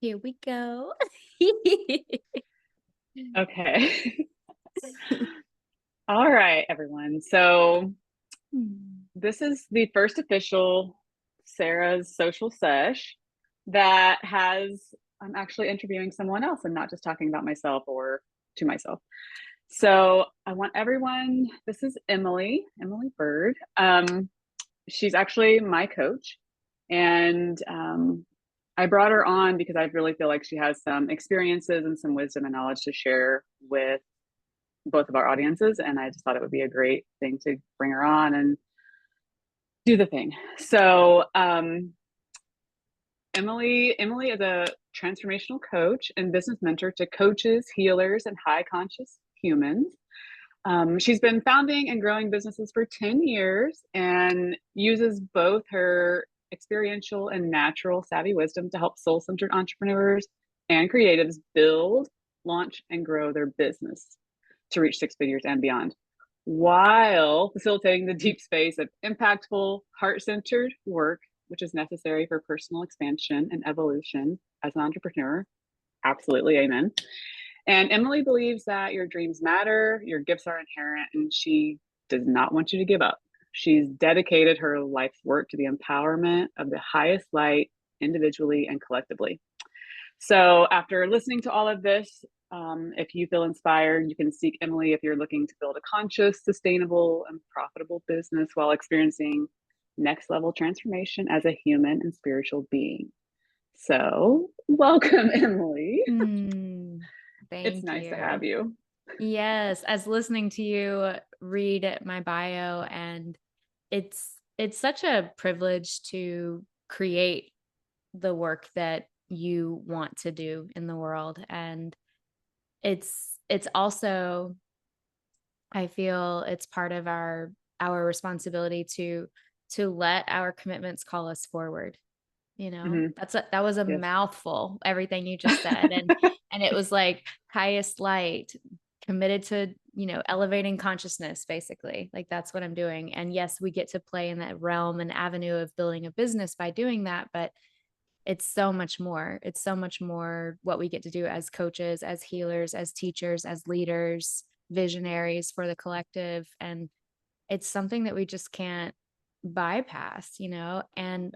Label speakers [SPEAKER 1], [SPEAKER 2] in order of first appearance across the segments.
[SPEAKER 1] Here we go.
[SPEAKER 2] Okay. All right, everyone. So this is the first official Sarah's social sesh that I'm actually interviewing someone else and not just talking about myself or to myself. So I want everyone, this is Emily Bird. She's actually my coach. And I brought her on because I really feel like she has some experiences and some wisdom and knowledge to share with both of our audiences. And I just thought it would be a great thing to bring her on and do the thing. So Emily is a transformational coach and business mentor to coaches, healers, and high conscious humans. She's been founding and growing businesses for 10 years and uses both her experiential and natural savvy wisdom to help soul centered entrepreneurs and creatives build, launch, and grow their business to reach six figures and beyond, while facilitating the deep space of impactful, heart centered work, which is necessary for personal expansion and evolution as an entrepreneur. Absolutely. Amen. And Emily believes that your dreams matter, your gifts are inherent, and she does not want you to give up. She's dedicated her life's work to the empowerment of the highest light individually and collectively. So, after listening to all of this, if you feel inspired, you can seek Emily if you're looking to build a conscious, sustainable, and profitable business while experiencing next level transformation as a human and spiritual being. So, welcome, Emily. It's
[SPEAKER 1] Thank
[SPEAKER 2] nice to
[SPEAKER 1] you.
[SPEAKER 2] have you.
[SPEAKER 1] Yes, as listening to you read my bio, and it's such a privilege to create the work that you want to do in the world. And it's also, I feel it's part of our responsibility to let our commitments call us forward.
[SPEAKER 2] Mhm.
[SPEAKER 1] That was a
[SPEAKER 2] Yes.
[SPEAKER 1] mouthful, everything you just said. And it was like highest light, committed to, elevating consciousness, basically. Like that's what I'm doing. And yes, we get to play in that realm and avenue of building a business by doing that, but it's so much more. It's so much more what we get to do as coaches, as healers, as teachers, as leaders, visionaries for the collective. And it's something that we just can't bypass, and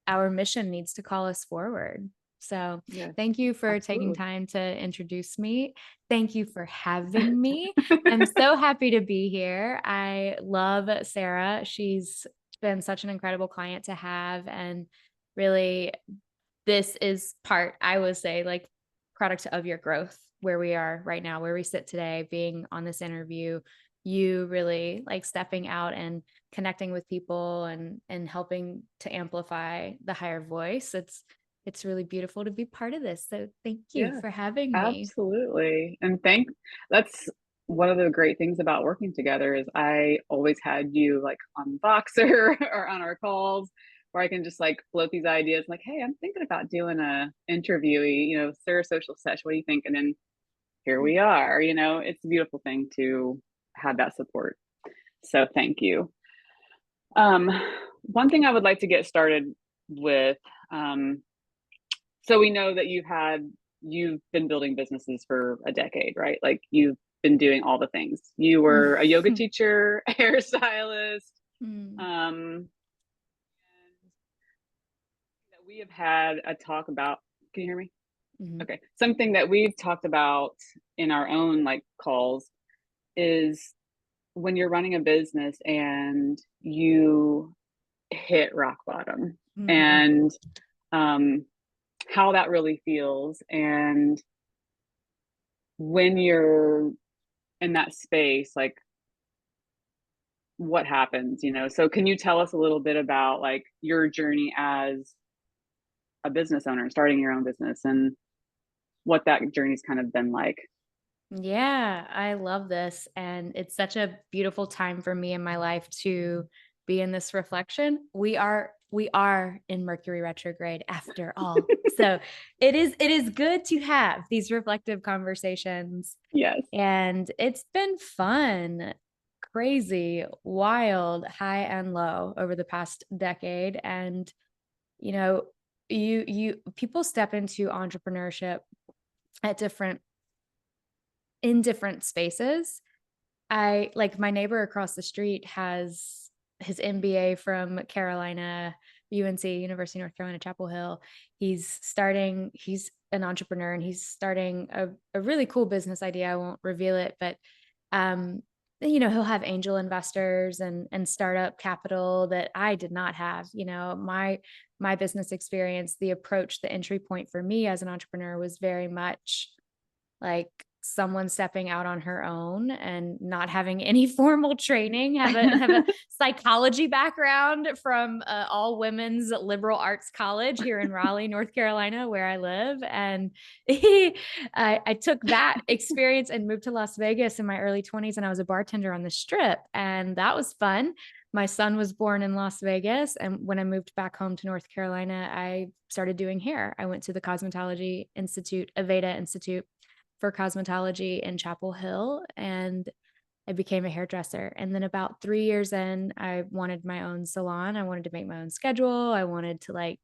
[SPEAKER 1] our mission needs to call us forward. So
[SPEAKER 2] Yes,
[SPEAKER 1] thank you for taking
[SPEAKER 2] absolutely.
[SPEAKER 1] time to introduce me. Thank you for having me. I'm so happy to be here. I love Sarah. She's been such an incredible client to have. And really, this is part, I would say, like product of your growth, where we are right now, where we sit today, being on this interview, you really like stepping out and connecting with people and helping to amplify the higher voice. It's really beautiful to be part of this. So thank you
[SPEAKER 2] Yes,
[SPEAKER 1] for having me.
[SPEAKER 2] absolutely. And that's one of the great things about working together is I always had you like on Boxer or on our calls where I can just like float these ideas like, hey, I'm thinking about doing a interviewee, Sarah Social Sesh, what do you think? And then here we are, it's a beautiful thing to have that support. So thank you. Um, One thing I would like to get started with, so we know that you've been building businesses for a decade, right? Like you've been doing all the things. You were a yoga teacher, a hairstylist,
[SPEAKER 1] Mm,
[SPEAKER 2] and that we have had a talk about. Can you hear me?
[SPEAKER 1] mhm.
[SPEAKER 2] Okay. Something that we've talked about in our own like calls is when you're running a business and you hit rock bottom
[SPEAKER 1] Mhm.
[SPEAKER 2] and um, how that really feels. And when you're in that space, like what happens, So can you tell us a little bit about like your journey as a business owner, starting your own business and what that journey's kind of been like?
[SPEAKER 1] Yeah, I love this. And it's such a beautiful time for me in my life to be in this reflection. We are in Mercury retrograde after all. So it is good to have these reflective conversations.
[SPEAKER 2] Yes.
[SPEAKER 1] And it's been fun, crazy, wild, high and low over the past decade. And, people step into entrepreneurship at in different spaces. I like my neighbor across the street has his MBA from Carolina, UNC, University of North Carolina, Chapel Hill. He's an entrepreneur and he's starting a really cool business idea. I won't reveal it, but um, he'll have angel investors and startup capital that I did not have. My business experience, the approach, the entry point for me as an entrepreneur was very much like someone stepping out on her own and not having any formal training, have a psychology background from all women's liberal arts college here in Raleigh, North Carolina, where I live. And I took that experience and moved to Las Vegas in my early 20s, and I was a bartender on the Strip, and that was fun. My son was born in Las Vegas, and when I moved back home to North Carolina, I started doing hair. I went to the Cosmetology Institute, Aveda Institute, for cosmetology in Chapel Hill, and I became a hairdresser. And then about 3 years in, I wanted my own salon. I wanted to make my own schedule. I wanted to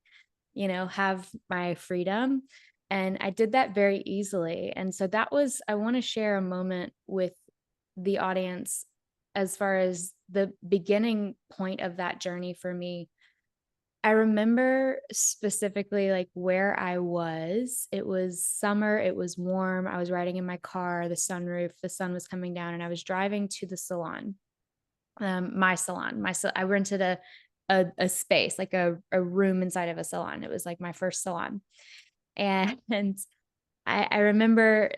[SPEAKER 1] have my freedom. And I did that very easily. And so I want to share a moment with the audience as far as the beginning point of that journey for me. I remember specifically like where I was. It was summer, it was warm. I was riding in my car, the sun was coming down, and I was driving to the salon. My salon. I rented a space, like a room inside of a salon. It was like my first salon. And I remember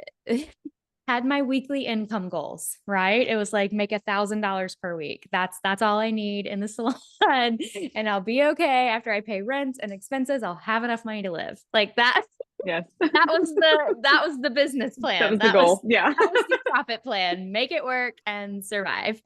[SPEAKER 1] had my weekly income goals, right? It was like make $1,000 per week. That's all I need in the salon, and I'll be okay after I pay rent and expenses. I'll have enough money to live. Like that.
[SPEAKER 2] Yes.
[SPEAKER 1] That was the business plan.
[SPEAKER 2] That was the goal. Yeah.
[SPEAKER 1] That was the profit plan. Make it work and survive.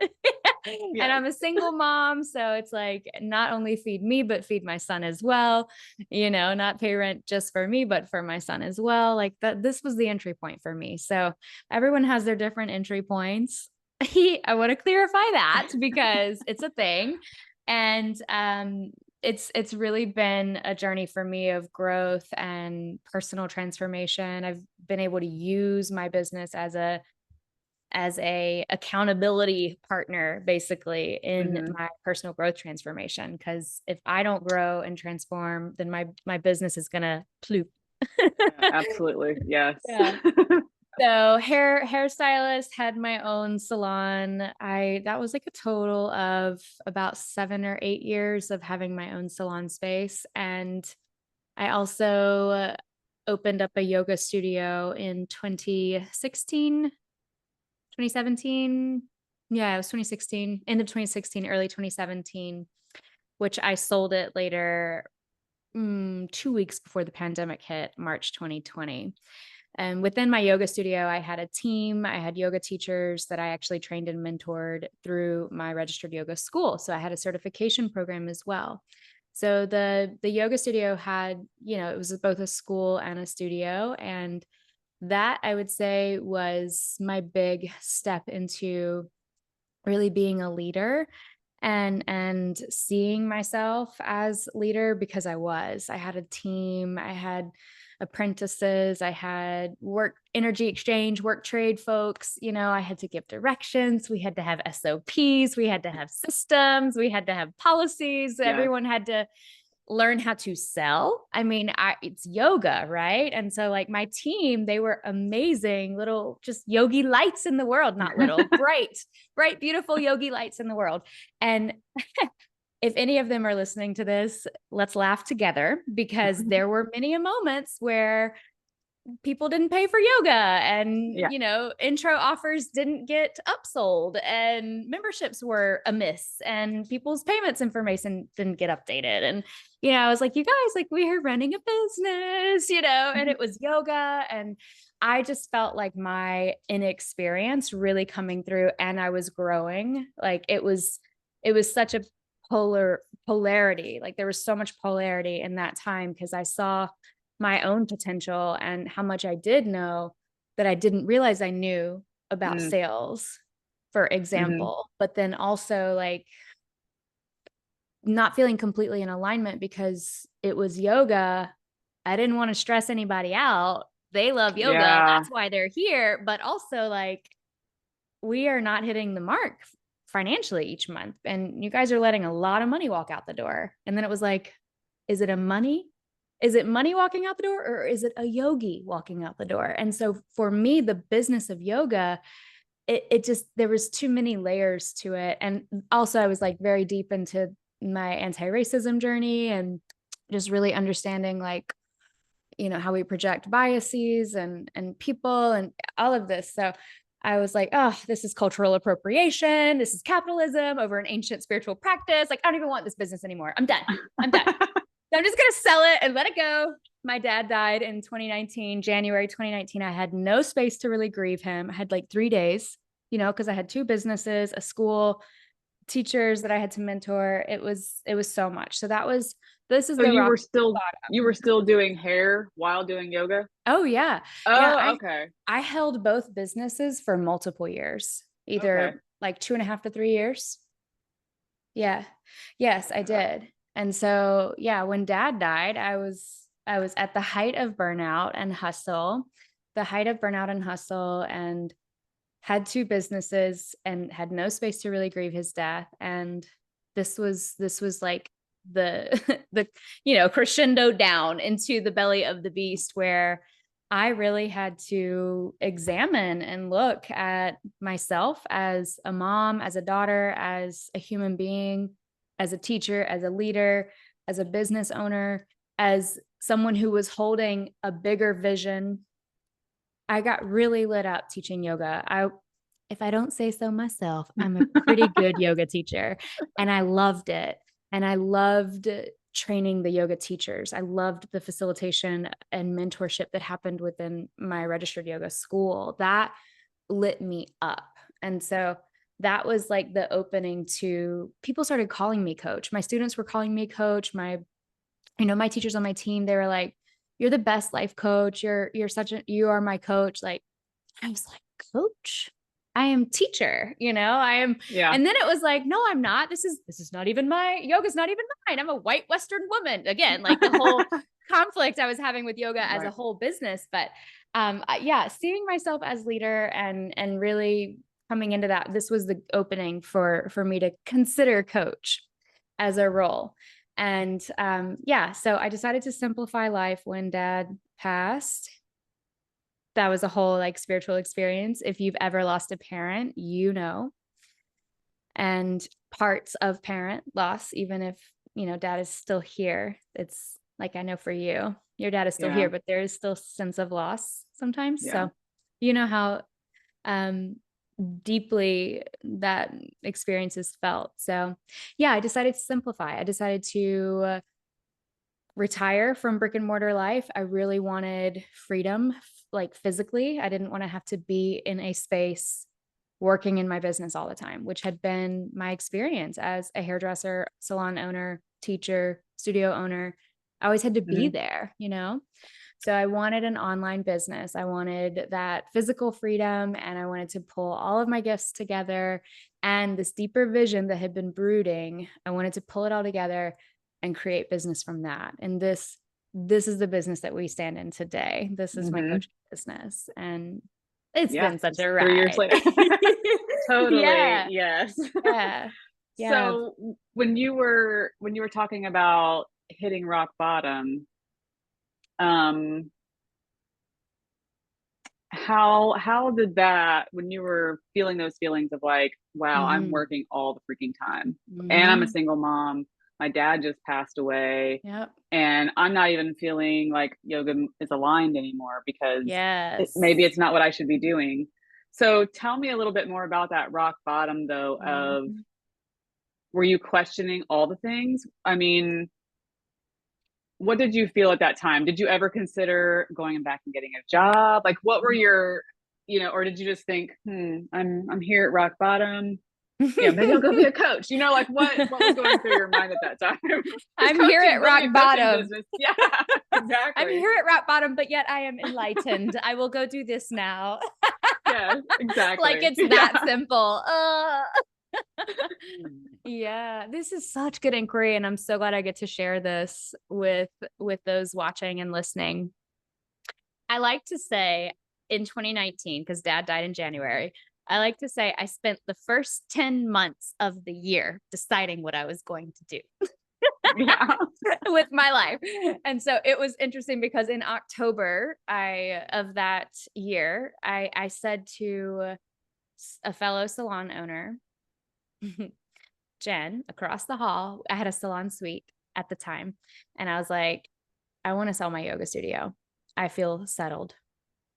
[SPEAKER 1] And I'm a single mom, so it's like not only feed me, but feed my son as well. Not pay rent just for me, but for my son as well. Like that, this was the entry point for me. So everyone has their different entry points. I want to clarify that because it's a thing. And it's really been a journey for me of growth and personal transformation. I've been able to use my business as a accountability partner, basically, in my personal growth transformation. Because if I don't grow and transform, then my business is gonna ploop.
[SPEAKER 2] Yeah, absolutely. Yes.
[SPEAKER 1] Yeah. So hairstylist, had my own salon. That was like a total of about 7 or 8 years of having my own salon space. And I also opened up a yoga studio in 2017. Yeah, it was 2016, end of 2016, early 2017, which I sold it later, 2 weeks before the pandemic hit, March 2020. And within my yoga studio, I had a team. I had yoga teachers that I actually trained and mentored through my registered yoga school. So I had a certification program as well. So the yoga studio had, it was both a school and a studio. And that, I would say, was my big step into really being a leader and seeing myself as leader, because I had a team, I had apprentices, I had work energy exchange, work trade folks. I had to give directions, we had to have SOPs, we had to have systems, we had to have policies. Yes. Everyone had to learn how to sell. I mean, it's yoga, right? And so like my team, they were amazing little just yogi lights in the world, not little, bright, beautiful yogi lights in the world. And if any of them are listening to this, let's laugh together, because there were many moments where people didn't pay for yoga, and intro offers didn't get upsold, and memberships were amiss, and people's payments information didn't get updated. And I was like, you guys, like, we're running a business, and it was yoga, and I just felt like my inexperience really coming through, and I was growing. Like it was such a polarity. Like there was so much polarity in that time, because I saw my own potential and how much I did know that I didn't realize I knew about sales, for example, but then also like not feeling completely in alignment, because it was yoga. I didn't want to stress anybody out. They love yoga.
[SPEAKER 2] Yeah.
[SPEAKER 1] That's why they're here. But also, like, we are not hitting the mark financially each month. And you guys are letting a lot of money walk out the door. And then it was like, is it money? Is it money walking out the door, or is it a yogi walking out the door? And so for me, the business of yoga, it just, there was too many layers to it. And also I was like very deep into my anti-racism journey and just really understanding, like, how we project biases and people and all of this. So I was like, oh, this is cultural appropriation. This is capitalism over an ancient spiritual practice. Like, I don't even want this business anymore. I'm done. I'm done. So I'm just going to sell it and let it go. My dad died in 2019, January 2019. I had no space to really grieve him. I had like 3 days, because I had 2 businesses, a school, teachers that I had to mentor. It was so much. So this is
[SPEAKER 2] So
[SPEAKER 1] the
[SPEAKER 2] you
[SPEAKER 1] rock
[SPEAKER 2] were still you were
[SPEAKER 1] bottom.
[SPEAKER 2] still doing hair while doing yoga?
[SPEAKER 1] Oh yeah. Yeah.
[SPEAKER 2] Oh,
[SPEAKER 1] I
[SPEAKER 2] okay.
[SPEAKER 1] I held both businesses for multiple years,
[SPEAKER 2] Okay.
[SPEAKER 1] either like 2.5 to 3 years. Yeah. Yes, I
[SPEAKER 2] Wow.
[SPEAKER 1] did. And so, yeah, when dad died, I was at the height of burnout and hustle, and had 2 businesses and had no space to really grieve his death. And this was like the the crescendo down into the belly of the beast, where I really had to examine and look at myself as a mom, as a daughter, as a human being, as a teacher, as a leader, as a business owner, as someone who was holding a bigger vision. I got really lit up teaching yoga. If I don't say so myself, I'm a pretty good yoga teacher, and I loved it. And I loved training the yoga teachers. I loved the facilitation and mentorship that happened within my registered yoga school. That lit me up. And so that was like the opening to, people started calling me coach. My students were calling me coach. My teachers on my team, they were like, you're the best life coach. You are my coach. Like, I was like, coach, I am teacher, I am.
[SPEAKER 2] Yeah.
[SPEAKER 1] And then it was like, no, I'm not. This is not even yoga's not even mine. I'm a white Western woman. Again, like the whole conflict I was having with yoga as a
[SPEAKER 2] Right.
[SPEAKER 1] whole business. But yeah, seeing myself as leader and really coming into that, this was the opening for me to consider coach as a role. And yeah, so I decided to simplify life when dad passed. That was a whole like spiritual experience. If you've ever lost a parent, and parts of parent loss, even if, dad is still here. It's like, I know for you, your dad is still
[SPEAKER 2] Yeah.
[SPEAKER 1] here, but there is still sense of loss sometimes.
[SPEAKER 2] Yeah.
[SPEAKER 1] So, you know how um, deeply that experience is felt. So yeah, I decided to simplify. I decided to retire from brick and mortar life. I really wanted freedom, like physically. I didn't want to have to be in a space working in my business all the time, which had been my experience as a hairdresser, salon owner, teacher, studio owner. I always had to be
[SPEAKER 2] Hmm.
[SPEAKER 1] there. So I wanted an online business. I wanted that physical freedom, and I wanted to pull all of my gifts together and this deeper vision that had been brooding. I wanted to pull it all together and create business from that. And this is the business that we stand in today. This is my
[SPEAKER 2] Hmm.
[SPEAKER 1] coaching business. And it's
[SPEAKER 2] Yeah.
[SPEAKER 1] been such
[SPEAKER 2] It's
[SPEAKER 1] a
[SPEAKER 2] 3 years
[SPEAKER 1] ride.
[SPEAKER 2] later. Totally.
[SPEAKER 1] Yeah.
[SPEAKER 2] Yes.
[SPEAKER 1] Yeah. Yeah.
[SPEAKER 2] So when you were talking about hitting rock bottom, um, how did that, when you were feeling those feelings of like, wow, I'm
[SPEAKER 1] Hmm.
[SPEAKER 2] working all the freaking time and I'm a
[SPEAKER 1] Hmm.
[SPEAKER 2] single mom, my dad just passed away,
[SPEAKER 1] Yep.
[SPEAKER 2] and I'm not even feeling like yoga is aligned anymore because maybe
[SPEAKER 1] Yes.
[SPEAKER 2] it's not what I should be doing. So tell me a little bit more about that rock bottom though, of
[SPEAKER 1] Mhm.
[SPEAKER 2] were you questioning all the things? I mean, what did you feel at that time? Did you ever consider going back and getting a job? Like what were your, or did you just think, I'm here at rock bottom. Yeah, maybe I'll go be a coach. Like what was going through your mind at that time? Because
[SPEAKER 1] I'm here
[SPEAKER 2] coaching,
[SPEAKER 1] at rock
[SPEAKER 2] building a coaching
[SPEAKER 1] bottom.
[SPEAKER 2] business. Yeah,
[SPEAKER 1] I'm
[SPEAKER 2] exactly.
[SPEAKER 1] here at rock bottom, but yet I am enlightened. I will go do this now.
[SPEAKER 2] Yeah,
[SPEAKER 1] Like
[SPEAKER 2] exactly.
[SPEAKER 1] it's that
[SPEAKER 2] Yeah.
[SPEAKER 1] simple. Yeah, this is such good inquiry, and I'm so glad I get to share this with those watching and listening. I like to say in 2019, because dad died in January, I like to say I spent the first 10 months of the year deciding what I was going to do
[SPEAKER 2] Yeah.
[SPEAKER 1] with my life. And so it was interesting because in October of that year, I said to a fellow salon owner, Jen, across the hall, I had a salon suite at the time. And I was like, I want to sell my yoga studio. I feel settled.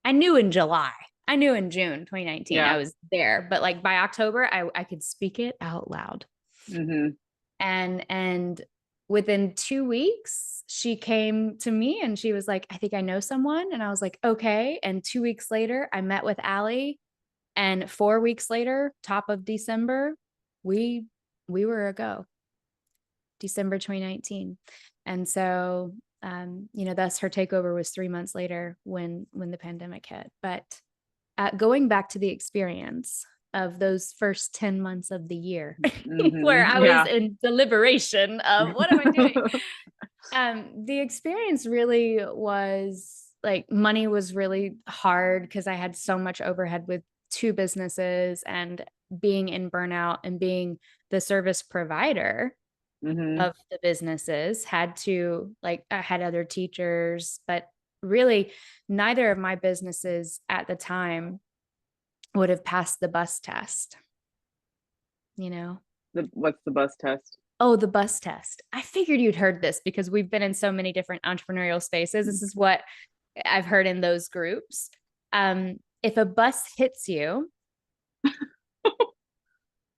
[SPEAKER 1] I knew in July, I knew in June 2019, I
[SPEAKER 2] Yeah.
[SPEAKER 1] was there, but like by October, I could speak it out loud.
[SPEAKER 2] Hmm.
[SPEAKER 1] And within 2 weeks, she came to me and she was like, I think I know someone. And I was like, okay. And 2 weeks later, I met with Allie. And 4 weeks later, top of December, we were a go. December 2019. And so thus her takeover was 3 months later when the pandemic hit. But going back to the experience of those first 10 months of the year where I was
[SPEAKER 2] Yeah.
[SPEAKER 1] in deliberation of what am I doing? The experience really was like money was really hard because I had so much overhead with two businesses and being in burnout and being the service provider
[SPEAKER 2] Hmm.
[SPEAKER 1] of the businesses had to like I had other teachers, but really neither of my businesses at the time would have passed the bus test, you know.
[SPEAKER 2] What's the bus test?
[SPEAKER 1] Oh, the bus test. I figured you'd heard this because we've been in so many different entrepreneurial spaces. This is what I've heard in those groups. If a bus hits you, is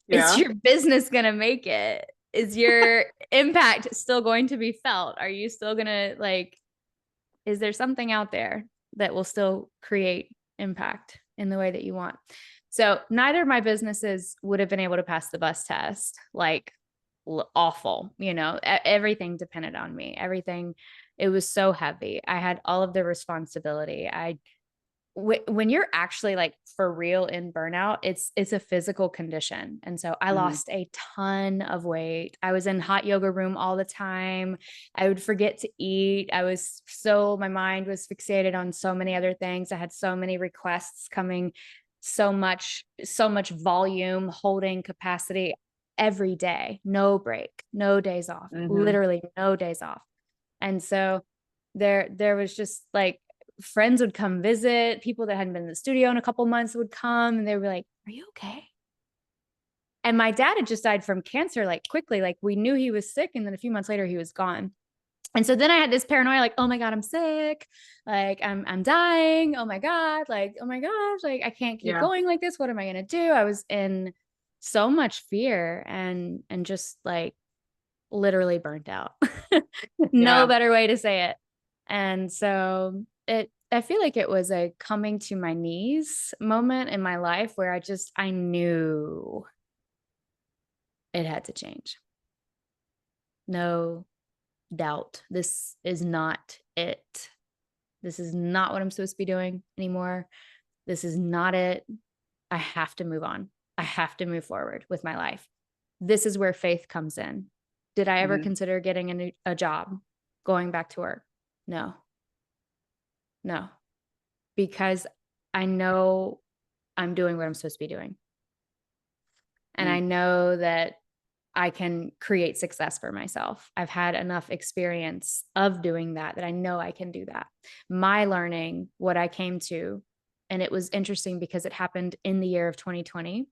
[SPEAKER 2] Yeah.
[SPEAKER 1] your business going to make it? Is your impact still going to be felt? Are you still going to like, is there something out there that will still create impact in the way that you want? So neither of my businesses would have been able to pass the bus test. Like awful, everything depended on me. Everything, it was so heavy. I had all of the responsibility. When you're actually like for real in burnout, it's a physical condition. And so I
[SPEAKER 2] Hmm.
[SPEAKER 1] lost a ton of weight. I was in hot yoga room all the time. I would forget to eat. My mind was fixated on so many other things. I had so many requests coming, so much volume, holding capacity every day, no break, no days off,
[SPEAKER 2] Hmm.
[SPEAKER 1] literally no days off. And so there was just like friends would come visit, people that hadn't been in the studio in a couple months would come and they were like, are you okay? And my dad had just died from cancer, like quickly, like we knew he was sick. And then a few months later he was gone. And so then I had this paranoia, like, oh my God, I'm sick. Like I'm dying. Oh my God. Like, oh my gosh, like I can't keep
[SPEAKER 2] Yeah.
[SPEAKER 1] going like this. What am I going to do? I was in so much fear and just like literally burnt out. No
[SPEAKER 2] Yeah.
[SPEAKER 1] better way to say it. And so I feel like it was a coming to my knees moment in my life where I knew it had to change. No doubt. This is not it. This is not what I'm supposed to be doing anymore. This is not it. I have to move on. I have to move forward with my life. This is where faith comes in. Did I ever
[SPEAKER 2] Hmm.
[SPEAKER 1] consider getting a job, going back to work? No, no, because I know I'm doing what I'm supposed to be doing. And I know that I can create success for myself. I've had enough experience of doing that I know I can do that. My learning, what I came to, and it was interesting because it happened in the year of 2020,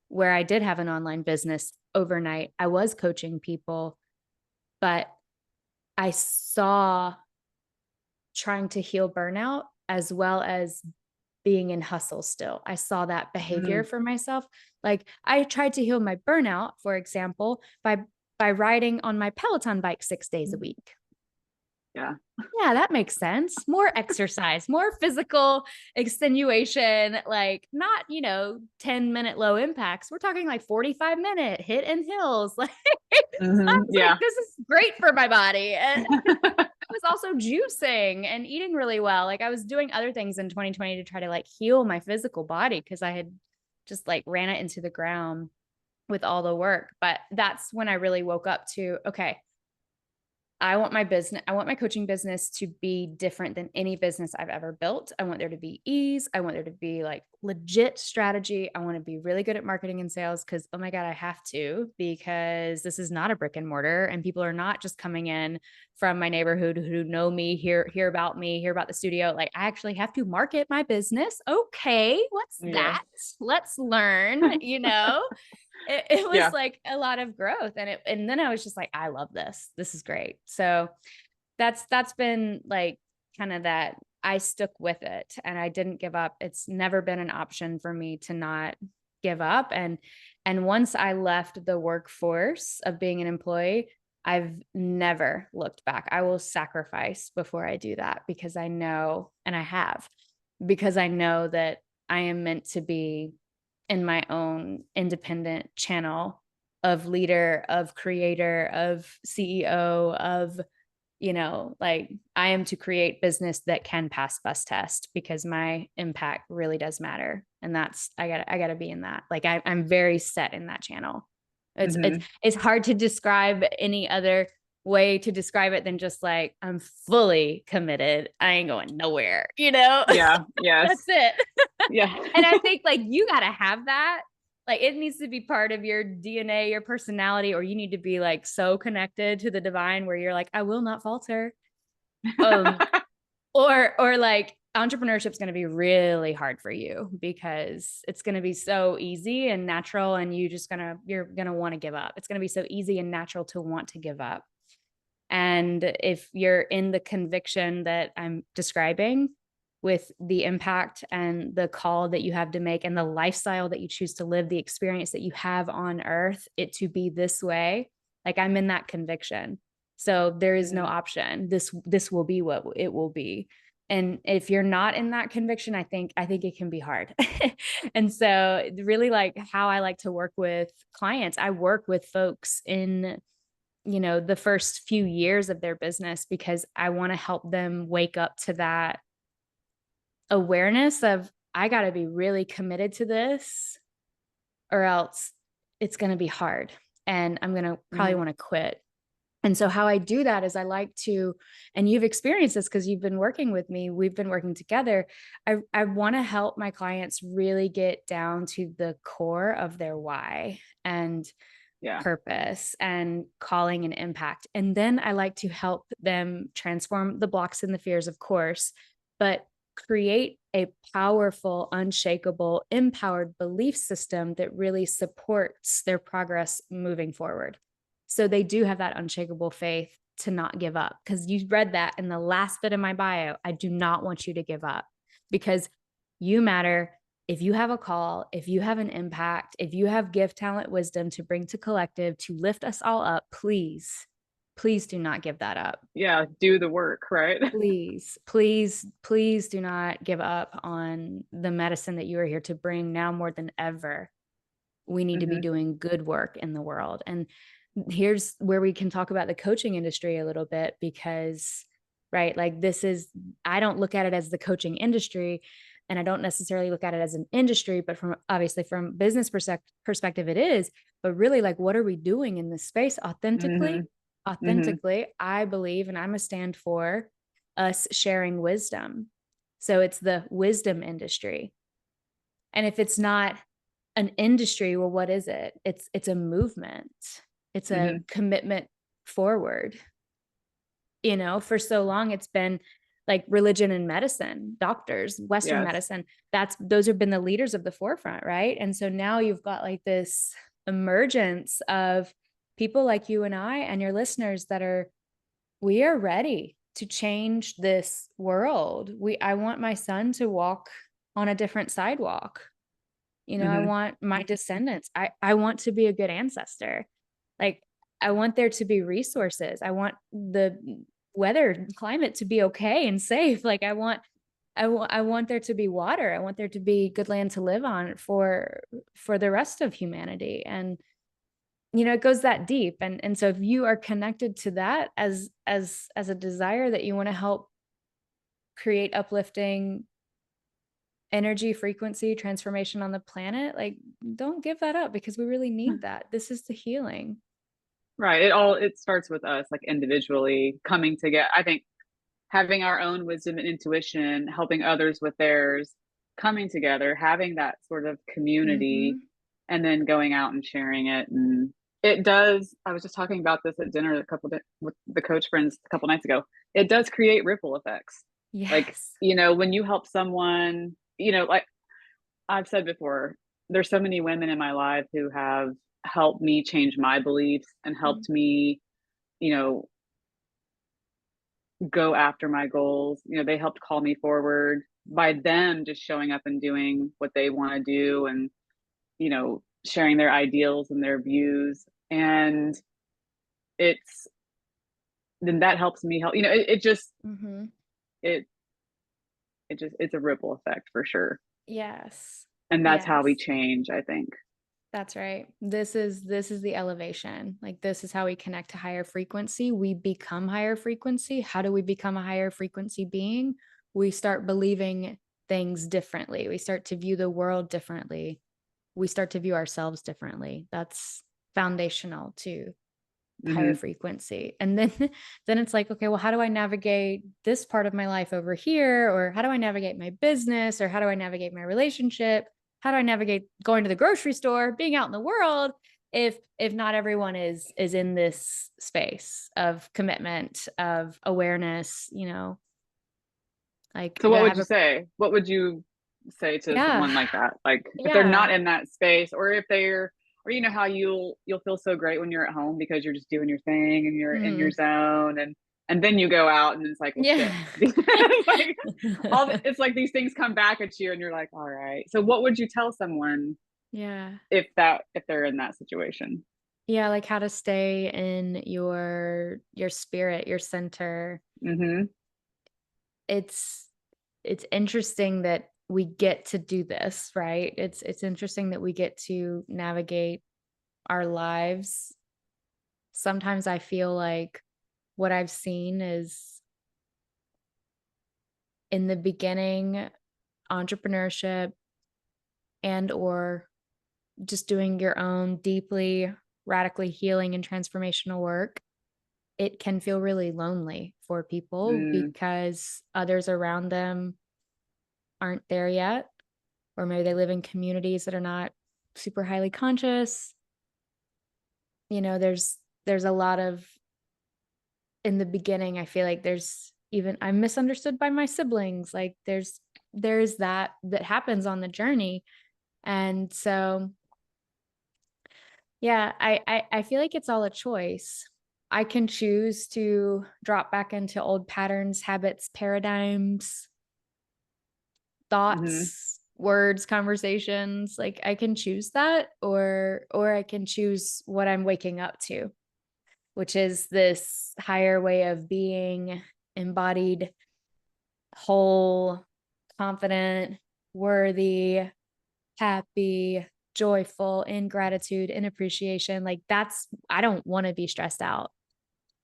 [SPEAKER 1] where I did have an online business overnight. I was coaching people, but I saw trying to heal burnout as well as being in hustle still. I saw that behavior
[SPEAKER 2] Hmm.
[SPEAKER 1] for myself. Like I tried to heal my burnout, for example, by riding on my Peloton bike 6 days a week.
[SPEAKER 2] Yeah.
[SPEAKER 1] Yeah, that makes sense. More exercise, more physical extenuation, like not, 10-minute low impacts. We're talking like 45-minute hit and hills. Like I
[SPEAKER 2] Hmm.
[SPEAKER 1] was like,
[SPEAKER 2] Yeah.
[SPEAKER 1] this is great for my body. And I was also juicing and eating really well. Like I was doing other things in 2020 to try to like heal my physical body because I had just like ran it into the ground. with all the work. But that's when I really woke up to, okay, I want my coaching business to be different than any business I've ever built. I want there to be ease. I want there to be like legit strategy. I want to be really good at marketing and sales because, oh my God, I have to, because this is not a brick and mortar and people are not just coming in from my neighborhood who know me, hear about me, hear about the studio. Like I actually have to market my business. Okay, what's
[SPEAKER 2] Yes.
[SPEAKER 1] that? Let's learn, it was
[SPEAKER 2] Yeah.
[SPEAKER 1] like a lot of growth, and then I was just like, I love this. This is great. So that's been like kind of that I stuck with it and I didn't give up. It's never been an option for me to not give up. And once I left the workforce of being an employee, I've never looked back. I will sacrifice before I do that because I know, and I have, because I know that I am meant to be in my own independent channel of leader, of creator, of CEO, of, like I am to create business that can pass bus test because my impact really does matter. And that's, I gotta be in that. Like I'm very set in that channel. It's, it's,
[SPEAKER 2] Hmm.
[SPEAKER 1] it's hard to describe any other way to describe it than just like, I'm fully committed. I ain't going nowhere,
[SPEAKER 2] Yeah.
[SPEAKER 1] that's
[SPEAKER 2] Yes.
[SPEAKER 1] it.
[SPEAKER 2] Yeah.
[SPEAKER 1] And I think like you got to have that. Like it needs to be part of your DNA, your personality, or you need to be like so connected to the divine where you're like, I will not falter. Um, or like entrepreneurship is going to be really hard for you because it's going to be so easy and natural and you're going to want to give up. It's going to be so easy and natural to want to give up. And if you're in the conviction that I'm describing with the impact and the call that you have to make and the lifestyle that you choose to live, the experience that you have on earth, it to be this way, like I'm in that conviction. So there is no
[SPEAKER 2] Mhm.
[SPEAKER 1] option. This will be what it will be. And if you're not in that conviction, I think it can be hard. And so really like how I like to work with clients, I work with folks in the first few years of their business because I want to help them wake up to that awareness of I got to be really committed to this or else it's going to be hard and I'm going to probably
[SPEAKER 2] Mhm.
[SPEAKER 1] want to quit. And so how I do that is I like to, and you've experienced this because you've been working with me, we've been working together. I want to help my clients really get down to the core of their why and
[SPEAKER 2] Yeah.
[SPEAKER 1] purpose and calling and impact. And then I like to help them transform the blocks and the fears, of course, but create a powerful, unshakable, empowered belief system that really supports their progress moving forward. So they do have that unshakable faith to not give up. Because you read that in the last bit of my bio. I do not want you to give up because you matter. If you have a call, if you have an impact, if you have gift, talent, wisdom to bring to collective to lift us all up, please, please do not give that up.
[SPEAKER 2] Yeah. Do the work, right?
[SPEAKER 1] Please, please, please do not give up on the medicine that you are here to bring now more than ever. We need to be
[SPEAKER 2] Hmm.
[SPEAKER 1] doing good work in the world. And here's where we can talk about the coaching industry a little bit because, right, like I don't look at it as the coaching industry and I don't necessarily look at it as an industry, but from business perspective, it is. But really, like, what are we doing in this space authentically?
[SPEAKER 2] Hmm. Hmm.
[SPEAKER 1] Authentically, I believe, and I'm a stand for us sharing wisdom. So it's the wisdom industry. And if it's not an industry, well, what is it? It's a movement. It's a
[SPEAKER 2] Hmm.
[SPEAKER 1] commitment forward. For so long it's been like religion and medicine, doctors, Western
[SPEAKER 2] Yes.
[SPEAKER 1] medicine. Those have been the leaders of the forefront, right? And so now you've got like this emergence of people like you and I and your listeners we are ready to change this world. I want my son to walk on a different sidewalk. I
[SPEAKER 2] Hmm.
[SPEAKER 1] want my descendants. I want to be a good ancestor. Like I want there to be resources. I want the weather, climate to be okay and safe. Like I want there to be water. I want there to be good land to live on for the rest of humanity. And it goes that deep. And so if you are connected to that as a desire that you want to help create uplifting energy, frequency, transformation on the planet, like don't give that up because we really need that. This is the healing.
[SPEAKER 2] Right. It starts with us, like individually coming together. I think having our own wisdom and intuition, helping others with theirs, coming together, having that sort of community,
[SPEAKER 1] Mm-hmm.
[SPEAKER 2] and then going out and sharing it. And it does, I was just talking about this at dinner with the coach friends a couple nights ago. It does create ripple effects. Like,
[SPEAKER 1] Yes.
[SPEAKER 2] when you help someone, like I've said before, there's so many women in my life who have helped me change my beliefs and
[SPEAKER 1] Mm-hmm.
[SPEAKER 2] helped me, you know, go after my goals. They helped call me forward by them just showing up and doing what they want to do, and, sharing their ideals and their views. And it's then that helps me help, it just,
[SPEAKER 1] Mm-hmm.
[SPEAKER 2] it, it's a ripple effect for sure.
[SPEAKER 1] Yes.
[SPEAKER 2] And that's how we
[SPEAKER 1] Yes.
[SPEAKER 2] change, I think.
[SPEAKER 1] That's right. This is the elevation. Like this is how we connect to higher frequency. We become higher frequency. How do we become a higher frequency being? We start believing things differently. We start to view the world differently. We start to view ourselves differently. That's foundational to higher
[SPEAKER 2] Hmm.
[SPEAKER 1] frequency. And then then it's like, okay, well, how do I navigate this part of my life over here? Or how do I navigate my business? Or how do I navigate my relationship? How do I navigate going to the grocery store, being out in the world if not everyone is in this space of commitment, of awareness, like
[SPEAKER 2] So
[SPEAKER 1] do
[SPEAKER 2] what
[SPEAKER 1] I
[SPEAKER 2] would
[SPEAKER 1] have
[SPEAKER 2] you
[SPEAKER 1] a
[SPEAKER 2] say? What would you say to
[SPEAKER 1] yeah.
[SPEAKER 2] someone like that? Like if they're
[SPEAKER 1] Yeah.
[SPEAKER 2] not in that space, or if they're, or how you'll feel so great when you're at home because you're just doing your thing and you're in your
[SPEAKER 1] Mhm.
[SPEAKER 2] zone, and then you go out and it's like, well, shit.
[SPEAKER 1] Yeah.
[SPEAKER 2] It's like it's like these things come back at you and you're like, all right. So what would you tell someone
[SPEAKER 1] Yeah.
[SPEAKER 2] if they're in that situation?
[SPEAKER 1] Yeah, like how to stay in your spirit, your center.
[SPEAKER 2] Hmm.
[SPEAKER 1] It's it's interesting that we get to do this, right? It's interesting that we get to navigate our lives. Sometimes I feel like what I've seen is in the beginning entrepreneurship and or just doing your own deeply radically healing and transformational work, it can feel really lonely for people
[SPEAKER 2] Mm,
[SPEAKER 1] because others around them aren't there yet, or maybe they live in communities that are not super highly conscious. There's a lot of in the beginning, I feel like there's even I'm misunderstood by my siblings. Like there's that happens on the journey. And so yeah, I feel like it's all a choice. I can choose to drop back into old patterns, habits, paradigms,
[SPEAKER 2] hmm.
[SPEAKER 1] thoughts, words, conversations. Like I can choose that or I can choose what I'm waking up to, which is this higher way of being, embodied, whole, confident, worthy, happy, joyful, in gratitude, in appreciation. Like I don't want to be stressed out.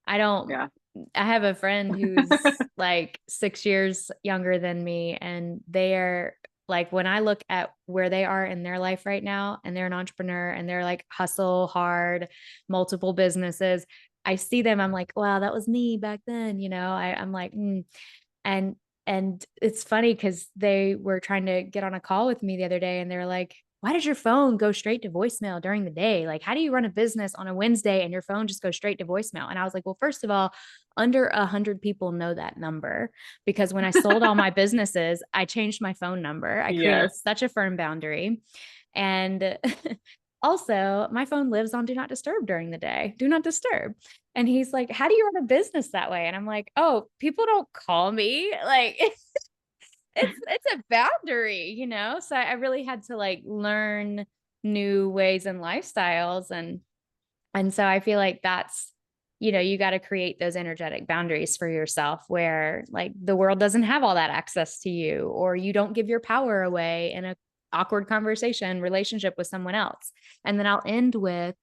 [SPEAKER 1] I don't,
[SPEAKER 2] Yeah.
[SPEAKER 1] I have a friend who's like 6 years younger than me, and they're like, when I look at where they are in their life right now, and they're an entrepreneur and they're like hustle hard, multiple businesses, I see them. I'm like, wow, that was me back then. I'm like, and and it's funny because they were trying to get on a call with me the other day and they were like, why does your phone go straight to voicemail during the day? Like, how do you run a business on a Wednesday and your phone just goes straight to voicemail? And I was like, well, first of all, under 100 people know that number because when I sold all my businesses, I changed my phone number. I created
[SPEAKER 2] Yes.
[SPEAKER 1] such a firm boundary. And also, my phone lives on do not disturb during the day. Do not disturb. And he's like, how do you run a business that way? And I'm like, oh, people don't call me. Like it's a boundary. So I really had to like learn new ways and lifestyles. And so I feel like you got to create those energetic boundaries for yourself where like the world doesn't have all that access to you, or you don't give your power away in a awkward conversation, relationship with someone else. And then I'll end with,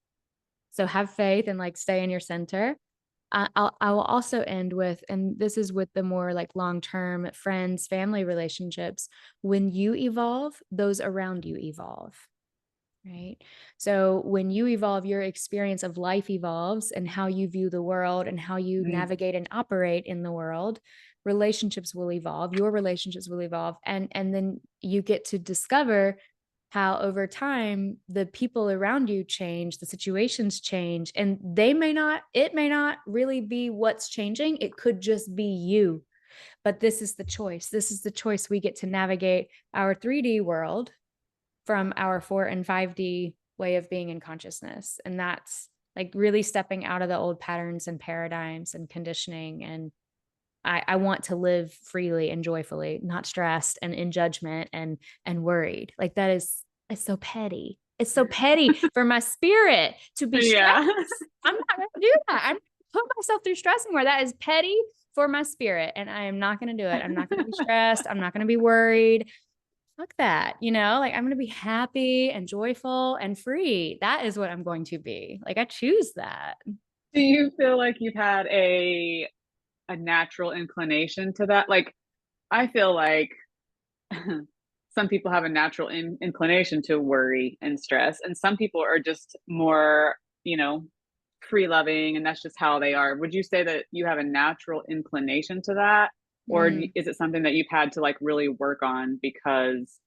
[SPEAKER 1] so have faith and like stay in your center. I will also end with, and this is with the more like long-term friends, family relationships. When you evolve, those around you evolve. Right. So when you evolve, your experience of life evolves, and how you view the world and how you
[SPEAKER 2] Mm.
[SPEAKER 1] navigate and operate in the world, relationships will evolve, your relationships will evolve. And then you get to discover how over time the people around you change, the situations change, and it may not really be what's changing. It could just be you. But this is the choice. This is the choice we get to navigate our 3D world from our 4 and 5D way of being in consciousness. And that's like really stepping out of the old patterns and paradigms and conditioning. And I want to live freely and joyfully, not stressed and in judgment and worried. Like that is, it's so petty. It's so petty for my spirit to be
[SPEAKER 2] Yeah.
[SPEAKER 1] stressed. I'm not gonna do that. I'm put myself through stressing more. That is petty for my spirit. And I am not gonna do it. I'm not gonna be stressed. I'm not gonna be worried. Fuck that, like I'm going to be happy and joyful and free. That is what I'm going to be. Like I choose that.
[SPEAKER 2] Do you feel like you've had a natural inclination to that? Like, I feel like some people have a natural inclination to worry and stress, and some people are just more, you know, free loving, and that's just how they are. Would you say that you have a natural inclination to that, or
[SPEAKER 1] Mm,
[SPEAKER 2] is it something that you've had to like really work on because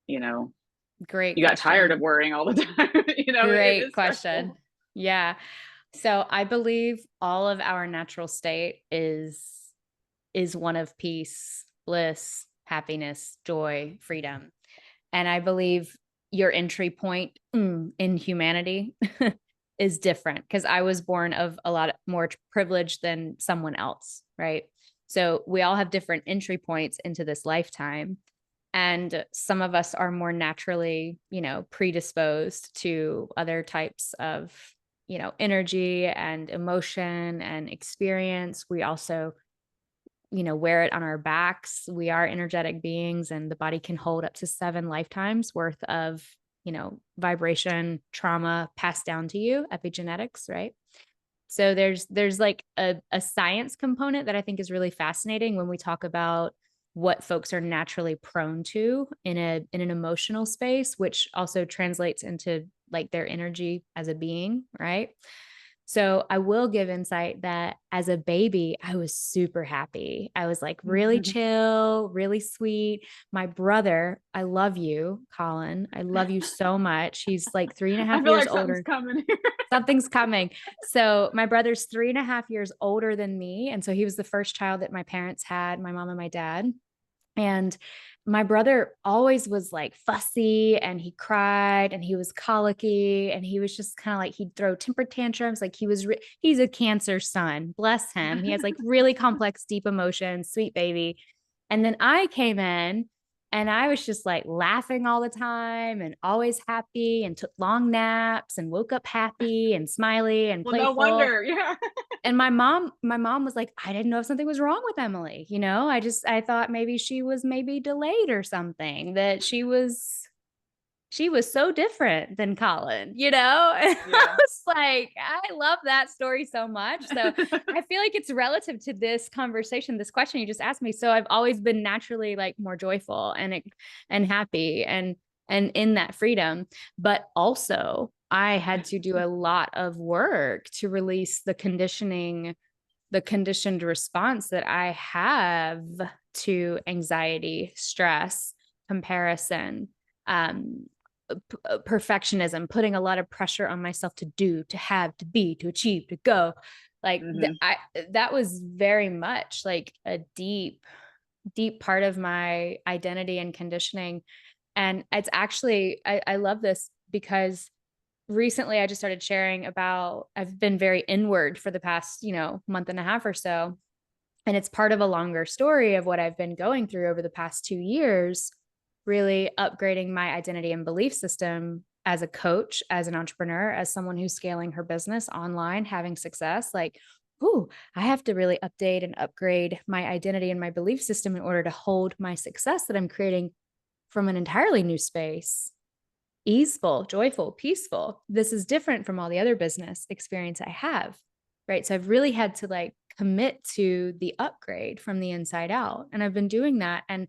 [SPEAKER 2] you know
[SPEAKER 1] great
[SPEAKER 2] you got tired
[SPEAKER 1] question.
[SPEAKER 2] of worrying all the time? It
[SPEAKER 1] Great
[SPEAKER 2] is
[SPEAKER 1] question.
[SPEAKER 2] stressful.
[SPEAKER 1] Yeah. So I believe all of our natural state is one of peace, bliss, happiness, joy, freedom. And I believe your entry point in humanity is different because I was born of a lot more privilege than someone else, right? So we all have different entry points into this lifetime. And some of us are more naturally, predisposed to other types of, energy and emotion and experience. We also wear it on our backs. We are energetic beings, and the body can hold up to 7 lifetimes worth of, vibration, trauma passed down to you, epigenetics, right? So there's like a science component that I think is really fascinating when we talk about what folks are naturally prone to in an emotional space, which also translates into like their energy as a being, right? So I will give insight that as a baby, I was super happy. I was like really chill, really sweet. My brother, I love you, Colin. I love you so much. He's like three and a
[SPEAKER 2] I
[SPEAKER 1] half
[SPEAKER 2] feel
[SPEAKER 1] years
[SPEAKER 2] like something's
[SPEAKER 1] older.
[SPEAKER 2] coming here.
[SPEAKER 1] Something's coming. So my brother's 3.5 years older than me. And so he was the first child that my parents had, my mom and my dad. And my brother always was like fussy, and he cried, and he was colicky, and he was just kind of like, he'd throw temper tantrums. Like he's a Cancer son, bless him. He has like really complex, deep emotions, sweet baby. And then I came in, and I was just like laughing all the time and always happy, and took long naps and woke up happy and smiley and
[SPEAKER 2] Well, no
[SPEAKER 1] playful.
[SPEAKER 2] wonder. Yeah.
[SPEAKER 1] And my mom was like, I didn't know if something was wrong with Emily. I thought maybe she was maybe delayed or something, that she was so different than Colin. And I
[SPEAKER 2] Yeah.
[SPEAKER 1] was like, I love that story so much. So I feel like it's relative to this conversation, this question you just asked me. So I've always been naturally like more joyful and happy and in that freedom. But also I had to do a lot of work to release the conditioned response that I have to anxiety, stress, comparison, um, perfectionism, putting a lot of pressure on myself to do, to have, to be, to achieve, to go. Like
[SPEAKER 2] Hmm.
[SPEAKER 1] that was very much like a deep, deep part of my identity and conditioning. And it's actually, I love this because recently I just started sharing about, I've been very inward for the past, month and a half or so. And it's part of a longer story of what I've been going through over the past 2 years, really upgrading my identity and belief system as a coach, as an entrepreneur, as someone who's scaling her business online, having success. Like, ooh, I have to really update and upgrade my identity and my belief system in order to hold my success that I'm creating from an entirely new space. Easeful, joyful, peaceful. This is different from all the other business experience I have. right? So I've really had to like commit to the upgrade from the inside out. And I've been doing that. And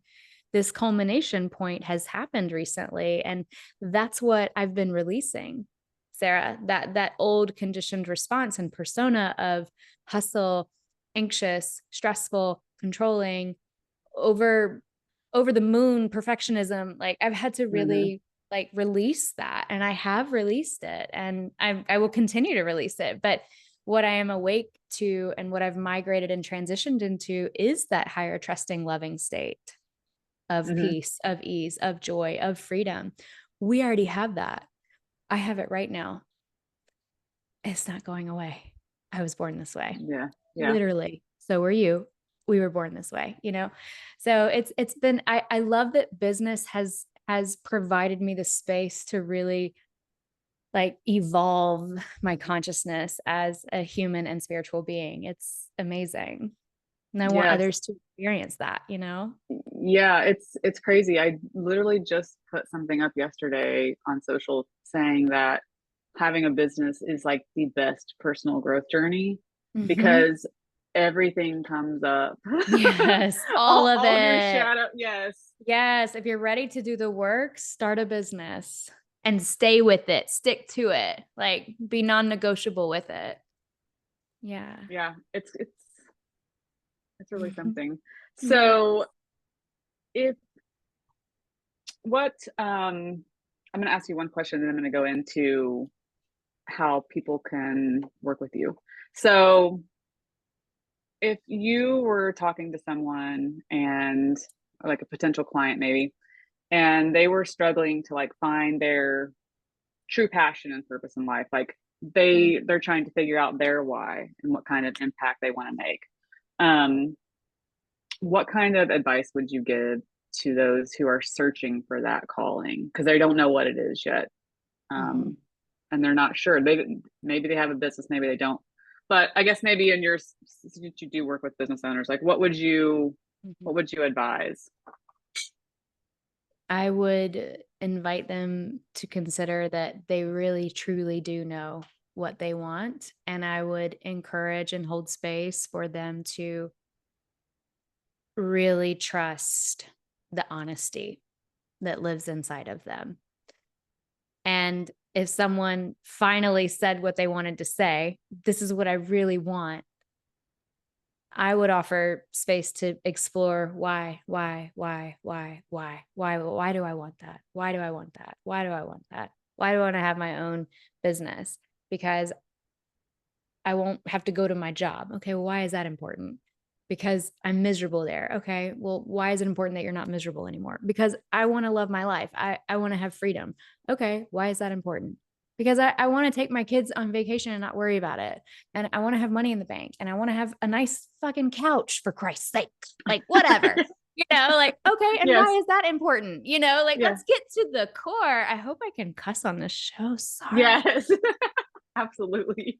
[SPEAKER 1] this culmination point has happened recently. And that's what I've been releasing, Sarah, that old conditioned response and persona of hustle, anxious, stressful, controlling, over the moon perfectionism. Like I've had to
[SPEAKER 2] Mm-hmm.
[SPEAKER 1] really like release that, and I have released it, and I will continue to release it. But what I am awake to and what I've migrated and transitioned into is that higher trusting loving state of
[SPEAKER 2] Mm-hmm.
[SPEAKER 1] peace, of ease, of joy, of freedom. We already have that. I have it right now. It's not going away. I was born this way,
[SPEAKER 2] Yeah. Yeah.
[SPEAKER 1] literally. So were you. We were born this way, you know? So it's been, I love that business has provided me the space to really like evolve my consciousness as a human and spiritual being. It's amazing. And I want
[SPEAKER 2] Yes.
[SPEAKER 1] others to experience that, you know?
[SPEAKER 2] Yeah, it's crazy. I literally just put something up yesterday on social saying that having a business is like the best personal growth journey
[SPEAKER 1] Mm-hmm.
[SPEAKER 2] because everything comes up.
[SPEAKER 1] Yes, all
[SPEAKER 2] all,
[SPEAKER 1] of
[SPEAKER 2] all of your
[SPEAKER 1] it.
[SPEAKER 2] shadow. Yes.
[SPEAKER 1] Yes, if you're ready to do the work, start a business and stay with it, stick to it, like be non-negotiable with it. Yeah.
[SPEAKER 2] Yeah, it's really
[SPEAKER 1] Mhm.
[SPEAKER 2] something.
[SPEAKER 1] Yeah.
[SPEAKER 2] So if what I'm going to ask you one question and then I'm going to go into how people can work with you. So if you were talking to someone and like a potential client maybe, and they were struggling to like find their true passion and purpose in life, like they're trying to figure out their why and what kind of impact they want to make. Um, what kind of advice would you give to those who are searching for that calling because they don't know what it is yet?
[SPEAKER 1] Mm-hmm.
[SPEAKER 2] um, and they're not sure. Maybe they have a business, maybe they don't. But I guess maybe in your since you do work with business owners, like
[SPEAKER 1] Mm-hmm.
[SPEAKER 2] what would you advise?
[SPEAKER 1] I would invite them to consider that they really truly do know what they want. And I would encourage and hold space for them to really trust the honesty that lives inside of them. And if someone finally said what they wanted to say, this is what I really want, I would offer space to explore why do I want that? Why do I want that? Why do I want that? Why do I want to have my own business? Because I won't have to go to my job. Okay, well, why is that important? Because I'm miserable there. Okay, well, why is it important that you're not miserable anymore? Because I want to love my life. I want to have freedom. Okay, why is that important? Because I want to take my kids on vacation and not worry about it. And I want to have money in the bank and I want to have a nice fucking couch for Christ's sake. Like, whatever. Like, okay, and why
[SPEAKER 2] Yes,
[SPEAKER 1] is that important? Like,
[SPEAKER 2] yeah,
[SPEAKER 1] let's get to the core. I hope I can cuss on this show. Sorry.
[SPEAKER 2] yes. Absolutely.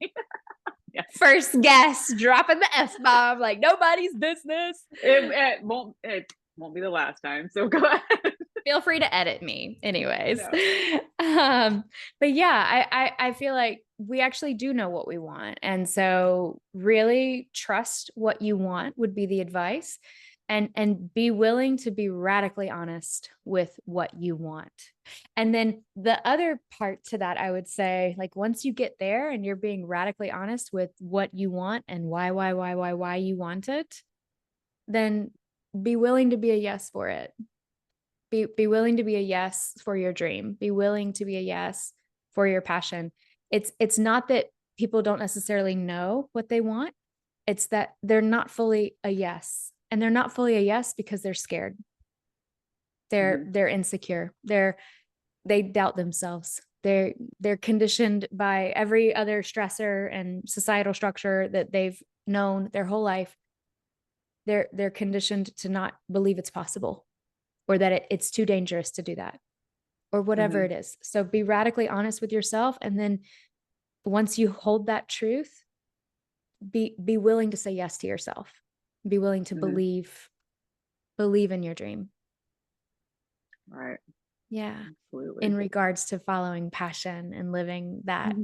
[SPEAKER 2] Yes.
[SPEAKER 1] First guest dropping the F bomb like nobody's business.
[SPEAKER 2] It won't be the last time, so go ahead.
[SPEAKER 1] Feel free to edit me, anyways.
[SPEAKER 2] No.
[SPEAKER 1] But yeah, I feel like we actually do know what we want, and so really trust what you want would be the advice, and be willing to be radically honest with what you want. And then the other part to that, I would say, like once you get there and you're being radically honest with what you want and why you want it, then be willing to be a yes for it. Be willing to be a yes for your dream. Be willing to be a yes for your passion. It's not that people don't necessarily know what they want. It's that they're not fully a yes. And they're not fully a yes because they're scared. They're
[SPEAKER 2] Mhm.
[SPEAKER 1] they're insecure. They doubt themselves. They're conditioned by every other stressor and societal structure that they've known their whole life. They're conditioned to not believe it's possible, or that it's too dangerous to do that, or whatever
[SPEAKER 2] Mhm.
[SPEAKER 1] it is. So be radically honest with yourself. And then once you hold that truth, be willing to say yes to yourself. Be willing to
[SPEAKER 2] Mhm.
[SPEAKER 1] believe in your dream.
[SPEAKER 2] Right.
[SPEAKER 1] Yeah. In
[SPEAKER 2] Absolutely.
[SPEAKER 1] regards to following passion and living that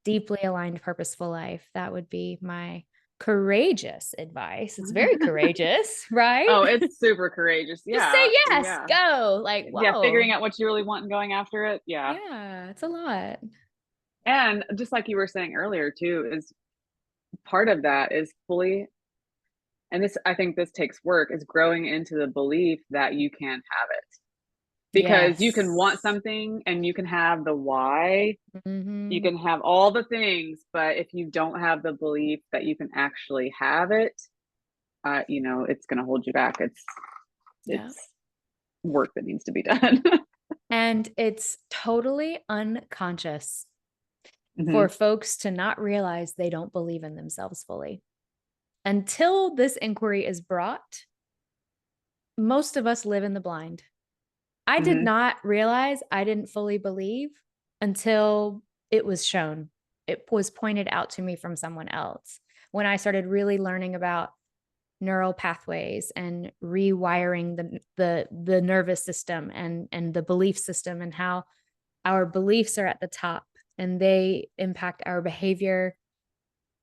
[SPEAKER 1] deeply aligned, purposeful life, that would be my courageous advice. It's very courageous, right?
[SPEAKER 2] Oh, it's super courageous.
[SPEAKER 1] Just say
[SPEAKER 2] Yeah.
[SPEAKER 1] yes,
[SPEAKER 2] Yeah.
[SPEAKER 1] go. Like,
[SPEAKER 2] Yeah. Figuring
[SPEAKER 1] whoa.
[SPEAKER 2] out what you really want and going after it. Yeah.
[SPEAKER 1] Yeah, it's a lot.
[SPEAKER 2] And just like you were saying earlier, too, is part of that is fully, and this, I think this takes work, is growing into the belief that you can have it. Because you can want
[SPEAKER 1] Yes.
[SPEAKER 2] something and you can have the why, you
[SPEAKER 1] Mm-hmm.
[SPEAKER 2] can have all the things, but if you don't have the belief that you can actually have it, it's going to hold you back.
[SPEAKER 1] Yeah.
[SPEAKER 2] It's work that needs to be done.
[SPEAKER 1] And it's totally unconscious
[SPEAKER 2] Hmm.
[SPEAKER 1] for folks to not realize they don't believe in themselves fully. Until this inquiry is brought, most of us live in the blind. I did
[SPEAKER 2] Hmm.
[SPEAKER 1] not realize I didn't fully believe until it was shown. It was pointed out to me from someone else when I started really learning about neural pathways and rewiring the nervous system and the belief system, and how our beliefs are at the top and they impact our behavior.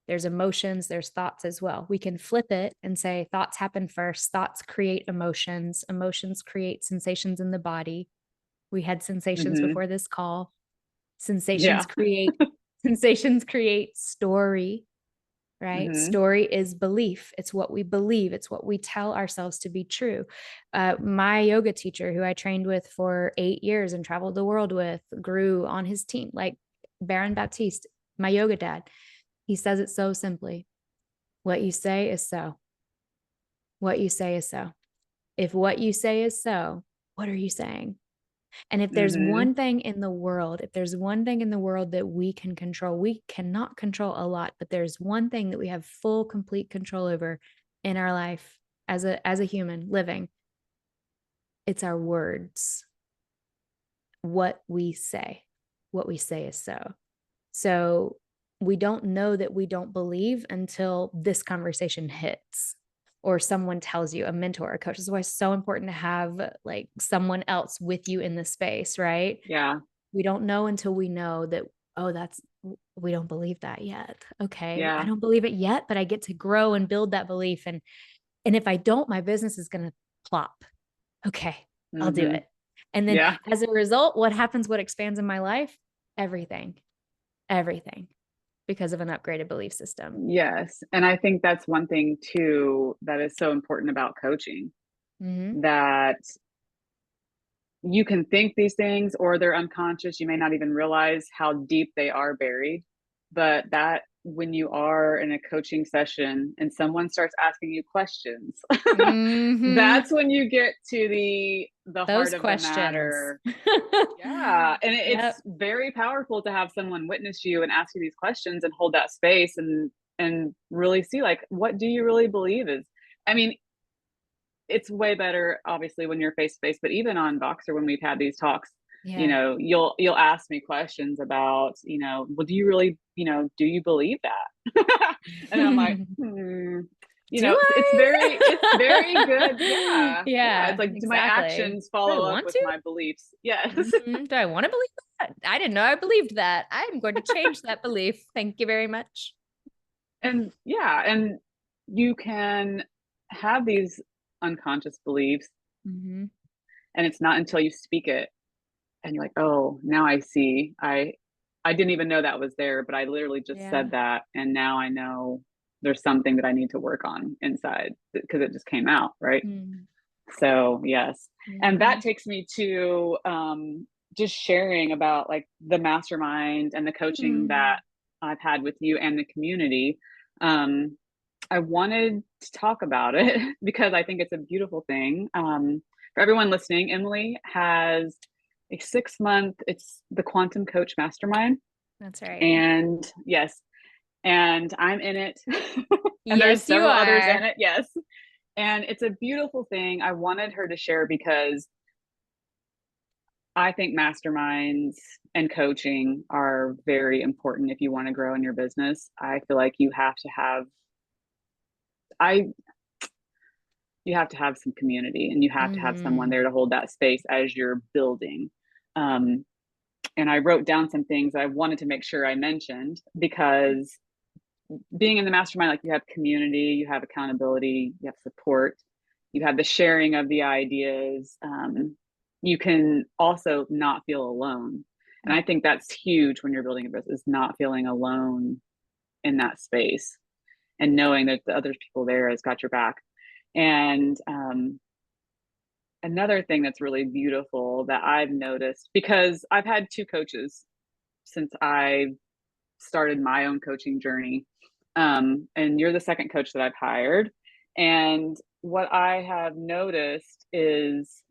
[SPEAKER 1] There's emotions, there's thoughts as well. We can flip it and say thoughts happen first. Thoughts create emotions. Emotions create sensations in the body. We had sensations
[SPEAKER 2] Hmm.
[SPEAKER 1] before this call. Sensations
[SPEAKER 2] Yeah.
[SPEAKER 1] create sensations create story, right?
[SPEAKER 2] Hmm.
[SPEAKER 1] Story is belief. It's what we believe. It's what we tell ourselves to be true. My yoga teacher, who I trained with for 8 years and traveled the world with, grew on his team, like Baron Baptiste, my yoga dad. He says it so simply. What you say is so. What you say is so. If what you say is so, what are you saying? And if there's
[SPEAKER 2] Hmm.
[SPEAKER 1] one thing in the world, if there's one thing in the world that we can control, we cannot control a lot, but there's one thing that we have full, complete control over in our life as a human living. It's our words. What we say. What we say is so. So we don't know that we don't believe until this conversation hits or someone tells you, a mentor, a coach. This is why it's so important to have like someone else with you in the space, right?
[SPEAKER 2] Yeah.
[SPEAKER 1] We don't know until we know that, oh, we don't believe that yet. Okay. I
[SPEAKER 2] Yeah.
[SPEAKER 1] don't believe it yet, but I get to grow and build that belief. And if I don't, my business is going to plop. Okay, I'll do
[SPEAKER 2] Hmm.
[SPEAKER 1] it. And then
[SPEAKER 2] Yeah.
[SPEAKER 1] as a result, what happens, what expands in my life? Everything, everything, because of an upgraded belief system.
[SPEAKER 2] Yes. And I think that's one thing too that is so important about coaching,
[SPEAKER 1] Mm-hmm.
[SPEAKER 2] that you can think these things or they're unconscious. You may not even realize how deep they are buried. But that when you are in a coaching session and someone starts asking you questions,
[SPEAKER 1] Mm-hmm.
[SPEAKER 2] that's when you get to the heart
[SPEAKER 1] Those
[SPEAKER 2] of the
[SPEAKER 1] questions.
[SPEAKER 2] matter. Yeah. And it's
[SPEAKER 1] Yep.
[SPEAKER 2] very powerful to have someone witness you and ask you these questions and hold that space and really see, like, what do you really believe is, I mean, it's way better obviously when you're face to face, but even on Voxer when we've had these talks,
[SPEAKER 1] Yeah.
[SPEAKER 2] you'll ask me questions about, well, do you really, do you believe that? And I'm like,
[SPEAKER 1] Do
[SPEAKER 2] it's very good.
[SPEAKER 1] I?
[SPEAKER 2] Yeah. Yeah. It's
[SPEAKER 1] Yeah,
[SPEAKER 2] like, do my
[SPEAKER 1] exactly.
[SPEAKER 2] actions
[SPEAKER 1] Do I
[SPEAKER 2] follow up
[SPEAKER 1] want
[SPEAKER 2] with
[SPEAKER 1] to?
[SPEAKER 2] my beliefs? Yes.
[SPEAKER 1] Do I want to believe that? I didn't know I believed that. I'm going to change that belief. Thank you very much.
[SPEAKER 2] And yeah, and you can have these unconscious beliefs,
[SPEAKER 1] Mm-hmm.
[SPEAKER 2] and it's not until you speak it and you're like, oh, now I see. I didn't even know that was there, but I literally just
[SPEAKER 1] Yeah.
[SPEAKER 2] said that, and now I know there's something that I need to work on inside because it just came out, right?
[SPEAKER 1] Mm-hmm.
[SPEAKER 2] So yes, and
[SPEAKER 1] Mm-hmm.
[SPEAKER 2] that takes me to just sharing about like the mastermind and the coaching that I've had with you and the community. Um, I wanted to talk about it because I think it's a beautiful thing. For everyone listening, Emily has a 6 month, it's the Quantum Coach Mastermind.
[SPEAKER 1] That's right.
[SPEAKER 2] And yes, and I'm in it. And there's
[SPEAKER 1] Yes, you
[SPEAKER 2] several others in
[SPEAKER 1] are.
[SPEAKER 2] it. Yes. And it's a beautiful thing. I wanted her to share because I think masterminds and coaching are very important if you want to grow in your business. I feel like you have to have, I you have to have some community, and you have to have someone
[SPEAKER 1] Mm-hmm.
[SPEAKER 2] there to hold that space as you're building. Um, and I wrote down some things I wanted to make sure I mentioned, because being in the mastermind, like, you have community, you have accountability, you have support, you have the sharing of the ideas. You can also not feel alone. And I think that's huge when you're building a business, not feeling alone in that space, and knowing that the other people there has got your back. And another thing that's really beautiful that I've noticed, because I've had two coaches since I started my own coaching journey. And you're the second coach that I've hired. And what I have noticed is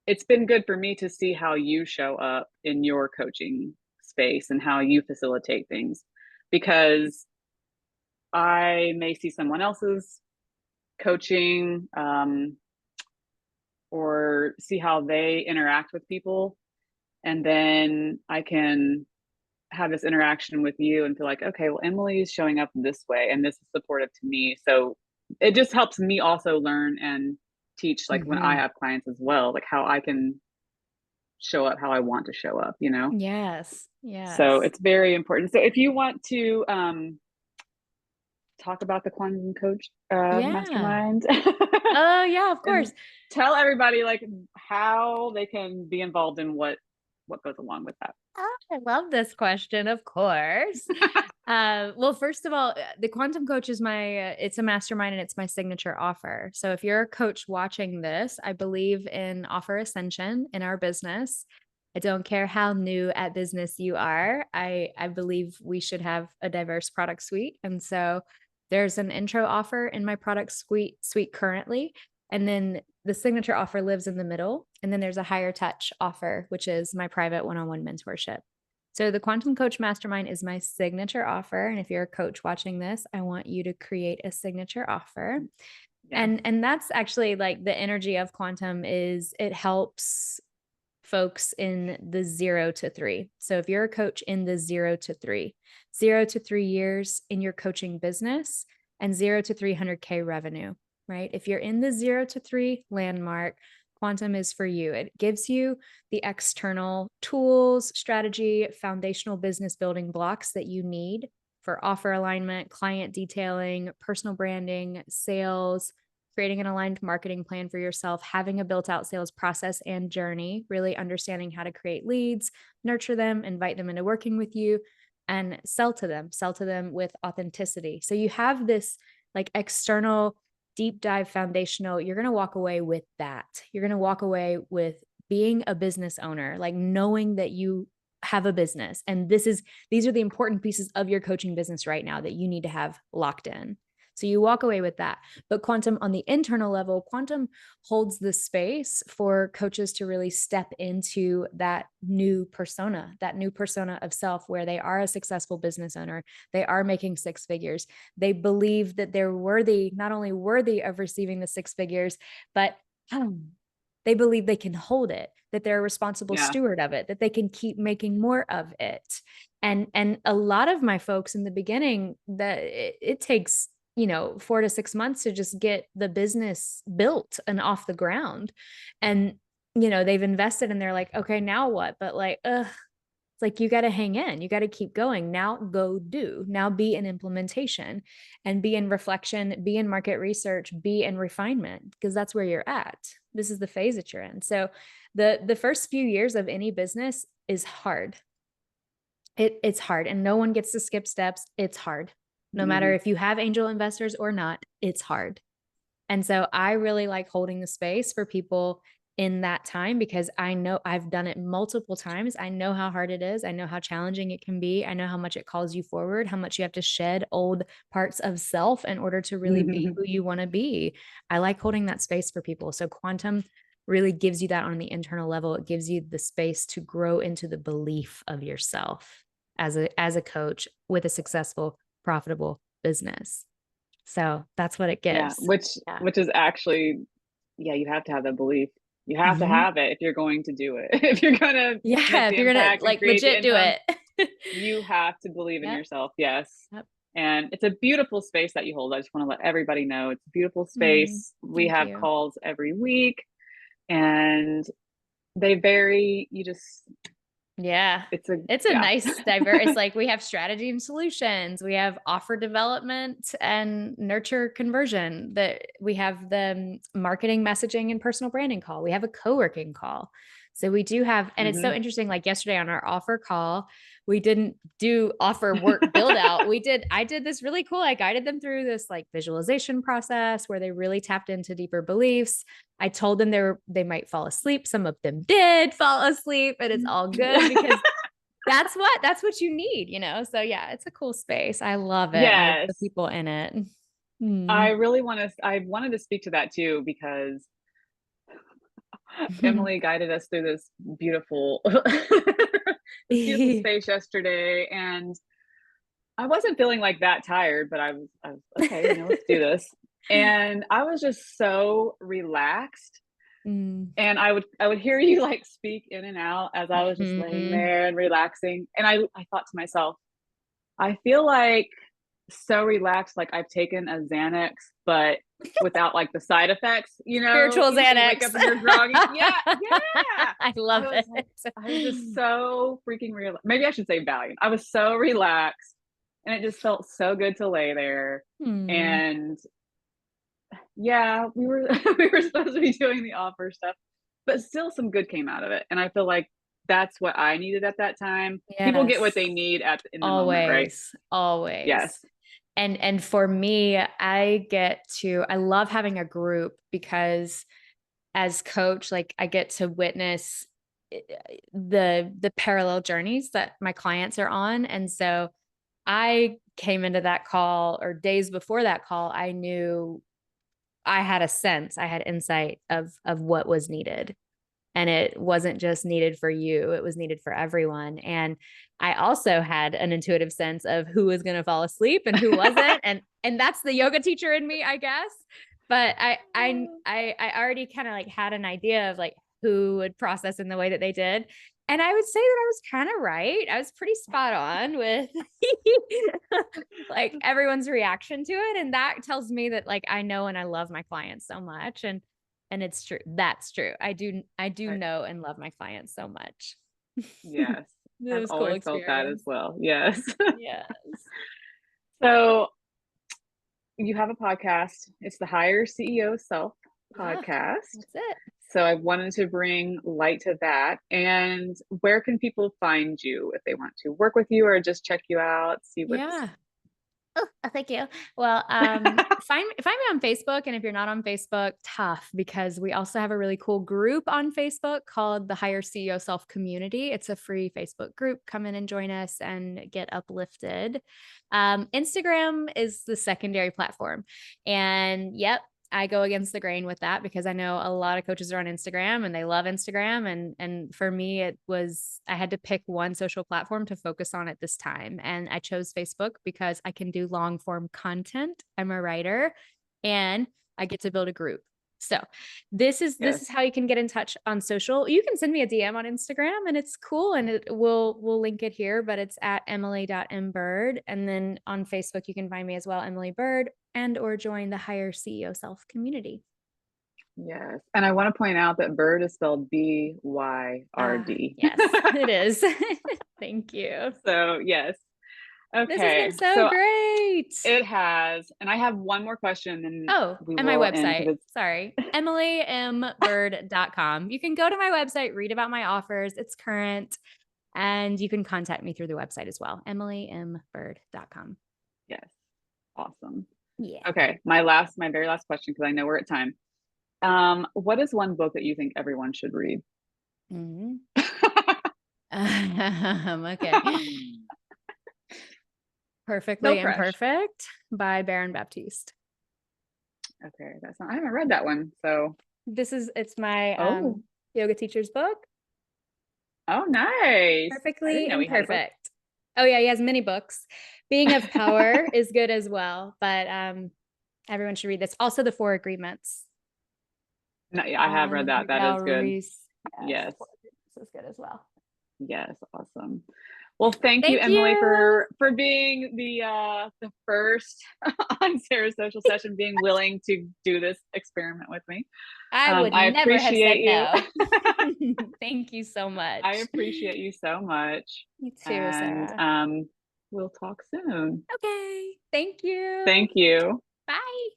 [SPEAKER 2] it's been good for me to see how you show up in your coaching space and how you facilitate things, because I may see someone else's coaching, or see how they interact with people. And then I can have this interaction with you and feel like, okay, well, Emily is showing up this way and this is supportive to me. So it just helps me also learn and teach, like, when I
[SPEAKER 1] Mm-hmm.
[SPEAKER 2] have clients as well, like, how I can show up how I want to show up, you know?
[SPEAKER 1] Yes.
[SPEAKER 2] So
[SPEAKER 1] Yes.
[SPEAKER 2] it's very important. So if you want to talk about the quantum coach
[SPEAKER 1] Yeah.
[SPEAKER 2] mastermind,
[SPEAKER 1] Oh, yeah, of
[SPEAKER 2] and
[SPEAKER 1] course.
[SPEAKER 2] tell everybody, like, how they can be involved in what goes along with that.
[SPEAKER 1] Oh, I love this question, of course. Well, first of all, the Quantum Coach is it's a mastermind and it's my signature offer. So if you're a coach watching this, I believe in offer ascension in our business. I don't care how new at business you are. I believe we should have a diverse product suite. And so there's an intro offer in my product suite currently. And then the signature offer lives in the middle. And then there's a higher touch offer, which is my private one-on-one mentorship. So the Quantum Coach Mastermind is my signature offer. And if you're a coach watching this, I want you to create a signature offer.
[SPEAKER 2] Yes.
[SPEAKER 1] And that's actually like the energy of quantum is it helps folks in the 0 to 3. So if you're a coach in the 0 to 3, 0 to 3 years in your coaching business and 0 to 300K revenue, right? If you're in the 0 to 3 landmark, quantum is for you. It gives you the external tools, strategy, foundational business building blocks that you need for offer alignment, client detailing, personal branding, sales, creating an aligned marketing plan for yourself, having a built out sales process and journey, really understanding how to create leads, nurture them, invite them into working with you, and sell to them with authenticity. So you have this like external deep dive foundational, you're going to walk away with that. You're going to walk away with being a business owner, like knowing that you have a business. And these are the important pieces of your coaching business right now that you need to have locked in. So you walk away with that. But quantum on the internal level, quantum holds the space for coaches to really step into that new persona of self, where they are a successful business owner. They are making six figures. They believe that they're worthy, not only worthy of receiving the six figures, but they believe they can hold it, that they're a responsible
[SPEAKER 2] Yeah.
[SPEAKER 1] steward of it, that they can keep making more of it. And a lot of my folks in the beginning, that it takes 4 to 6 months to just get the business built and off the ground. And they've invested and they're like, okay, now what? But like, it's like, you got to hang in, you got to keep going. Now go do, now be in implementation and be in reflection, be in market research, be in refinement, because that's where you're at. This is the phase that you're in. So the first few years of any business is hard. It's hard, and no one gets to skip steps. It's hard. No matter
[SPEAKER 2] Mm-hmm.
[SPEAKER 1] if you have angel investors or not, it's hard. And so I really like holding the space for people in that time, because I know I've done it multiple times. I know how hard it is. I know how challenging it can be. I know how much it calls you forward, how much you have to shed old parts of self in order to really be who you want to be. I like holding that space for people. So quantum really gives you that on the internal level. It gives you the space to grow into the belief of yourself as a coach with a successful, profitable business. So that's what it
[SPEAKER 2] Yeah,
[SPEAKER 1] gives.
[SPEAKER 2] which
[SPEAKER 1] Yeah.
[SPEAKER 2] which is actually, yeah, you have to have that belief. You have to
[SPEAKER 1] Mm-hmm.
[SPEAKER 2] have it if you're going to do it. If you're gonna make
[SPEAKER 1] Yeah.
[SPEAKER 2] the
[SPEAKER 1] If you're going to
[SPEAKER 2] impact and
[SPEAKER 1] like
[SPEAKER 2] create the
[SPEAKER 1] legit do
[SPEAKER 2] income,
[SPEAKER 1] it.
[SPEAKER 2] you have to believe in
[SPEAKER 1] Yep.
[SPEAKER 2] yourself. Yes.
[SPEAKER 1] Yep.
[SPEAKER 2] And it's a beautiful space that you hold. I just want to let everybody know it's a beautiful
[SPEAKER 1] Mm,
[SPEAKER 2] space. We
[SPEAKER 1] thank
[SPEAKER 2] have
[SPEAKER 1] you.
[SPEAKER 2] calls every week and they vary. You just,
[SPEAKER 1] Yeah.
[SPEAKER 2] it's a,
[SPEAKER 1] It's a
[SPEAKER 2] yeah.
[SPEAKER 1] nice diverse. It's like we have strategy and solutions. We have offer development and nurture conversion. That we have the marketing, messaging, and personal branding call. We have a co-working call. So we do have, and it's so
[SPEAKER 2] Hmm.
[SPEAKER 1] interesting. Like yesterday on our offer call, we didn't do offer work build out. I did this really cool. I guided them through this like visualization process where they really tapped into deeper beliefs. I told them they might fall asleep. Some of them did fall asleep, and it's all good because that's what you need, you know? So yeah, it's a cool space. I love it. I love the
[SPEAKER 2] Yes.
[SPEAKER 1] people in it.
[SPEAKER 2] I
[SPEAKER 1] Mm.
[SPEAKER 2] really want to, I wanted to speak to that too, because Emily guided us through this beautiful, this beautiful space yesterday. And I wasn't feeling like that tired, but I was okay, let's do this. And I was just so relaxed.
[SPEAKER 1] Mm.
[SPEAKER 2] And I would hear you like speak in and out as I was just laying
[SPEAKER 1] Mhm.
[SPEAKER 2] there and relaxing. And I thought to myself, I feel like so relaxed, like I've taken a Xanax, but without like the side effects,
[SPEAKER 1] Spiritual
[SPEAKER 2] how you wake
[SPEAKER 1] Xanax.
[SPEAKER 2] up and you're groggy. Yeah, yeah.
[SPEAKER 1] I love it.
[SPEAKER 2] I was just so freaking real. Maybe I should say Valiant. I was so relaxed and it just felt so good to lay there.
[SPEAKER 1] Hmm.
[SPEAKER 2] And yeah, we were we were supposed to be doing the offer stuff, but still some good came out of it. And I feel like that's what I needed at that time. People get what
[SPEAKER 1] Yes.
[SPEAKER 2] they need in the moment, right?
[SPEAKER 1] Always. Always.
[SPEAKER 2] Yes.
[SPEAKER 1] And for me, I love having a group because as coach, like I get to witness the parallel journeys that my clients are on. And so I came into that call or days before that call, I knew I had a sense, I had insight of what was needed. And it wasn't just needed for you, it was needed for everyone. And I also had an intuitive sense of who was going to fall asleep and who wasn't. And that's the yoga teacher in me, I guess. But I already kind of like had an idea of like who would process in the way that they did. And I would say that I was kind of right. I was pretty spot on with like everyone's reaction to it. And that tells me that like I know and I love my clients so much. And it's true. That's true. I do
[SPEAKER 2] I,
[SPEAKER 1] know and love my clients so much.
[SPEAKER 2] yes.
[SPEAKER 1] It
[SPEAKER 2] I've
[SPEAKER 1] was a cool
[SPEAKER 2] always felt that as
[SPEAKER 1] experience.
[SPEAKER 2] well. Yes.
[SPEAKER 1] Yes.
[SPEAKER 2] So you have a podcast. It's the Higher CEO Self
[SPEAKER 1] Yeah,
[SPEAKER 2] podcast.
[SPEAKER 1] that's it.
[SPEAKER 2] So I wanted to bring light to that. And where can people find you if they want to work with you or just check you out, see what's
[SPEAKER 1] Yeah. Oh, thank you. Well, find me on Facebook, and if you're not on Facebook, tough because we also have a really cool group on Facebook called the Higher CEO Self Community. It's a free Facebook group. Come in and join us and get uplifted. Instagram is the secondary platform, and yep, I go against the grain with that because I know a lot of coaches are on Instagram and they love Instagram. And for me, it was I had to pick one social platform to focus on at this time. And I chose Facebook because I can do long form content. I'm a writer and I get to build a group. So this
[SPEAKER 2] yes.
[SPEAKER 1] is how you can get in touch on social. You can send me a DM on Instagram and it's cool and we'll link it here, but it's at emily.mbird. And then on Facebook you can find me as well, Emily Bird, and or join the Higher CEO Self community.
[SPEAKER 2] Yes. And I want to point out that Bird is spelled BYRD.
[SPEAKER 1] Yes, it is. Thank you.
[SPEAKER 2] So, yes.
[SPEAKER 1] This has been
[SPEAKER 2] Okay.
[SPEAKER 1] so
[SPEAKER 2] So
[SPEAKER 1] great.
[SPEAKER 2] it has. And I have one more question and
[SPEAKER 1] Oh,
[SPEAKER 2] we
[SPEAKER 1] and my
[SPEAKER 2] will end
[SPEAKER 1] website.
[SPEAKER 2] because it's
[SPEAKER 1] Sorry. emilymbird.com. You can go to my website, read about my offers. It's current. And you can contact me through the website as well. emilymbird.com.
[SPEAKER 2] yes. Awesome.
[SPEAKER 1] Yeah.
[SPEAKER 2] Okay. My very last question, because I know we're at time. What is one book that you think everyone should read?
[SPEAKER 1] Mhm. Okay.
[SPEAKER 2] No
[SPEAKER 1] Perfectly
[SPEAKER 2] pressure.
[SPEAKER 1] Imperfect by Baron Baptiste.
[SPEAKER 2] Okay, I haven't read that one. So,
[SPEAKER 1] It's my
[SPEAKER 2] oh,
[SPEAKER 1] yoga teacher's book.
[SPEAKER 2] oh, nice. I didn't
[SPEAKER 1] Perfectly
[SPEAKER 2] know he had a book.
[SPEAKER 1] Imperfect. Oh yeah, he has many books. Being of Power is good as well, but everyone should read this. Also, the Four Agreements
[SPEAKER 2] No, yeah, I have read
[SPEAKER 1] by
[SPEAKER 2] that. That
[SPEAKER 1] Miguel
[SPEAKER 2] is good.
[SPEAKER 1] Ruiz. Yes,
[SPEAKER 2] Yes,
[SPEAKER 1] the Four Agreements is good as well.
[SPEAKER 2] yes, awesome. Well, thank you,
[SPEAKER 1] Thank
[SPEAKER 2] Emily,
[SPEAKER 1] you.
[SPEAKER 2] for being the first on Sarah's social session, being willing to do this experiment with me.
[SPEAKER 1] I would
[SPEAKER 2] I
[SPEAKER 1] never have
[SPEAKER 2] appreciate
[SPEAKER 1] said
[SPEAKER 2] you.
[SPEAKER 1] no. Thank you so
[SPEAKER 2] I
[SPEAKER 1] much.
[SPEAKER 2] appreciate you so much.
[SPEAKER 1] You too,
[SPEAKER 2] And
[SPEAKER 1] Sarah.
[SPEAKER 2] we'll talk soon.
[SPEAKER 1] Okay. Thank you.
[SPEAKER 2] Thank you.
[SPEAKER 1] Bye.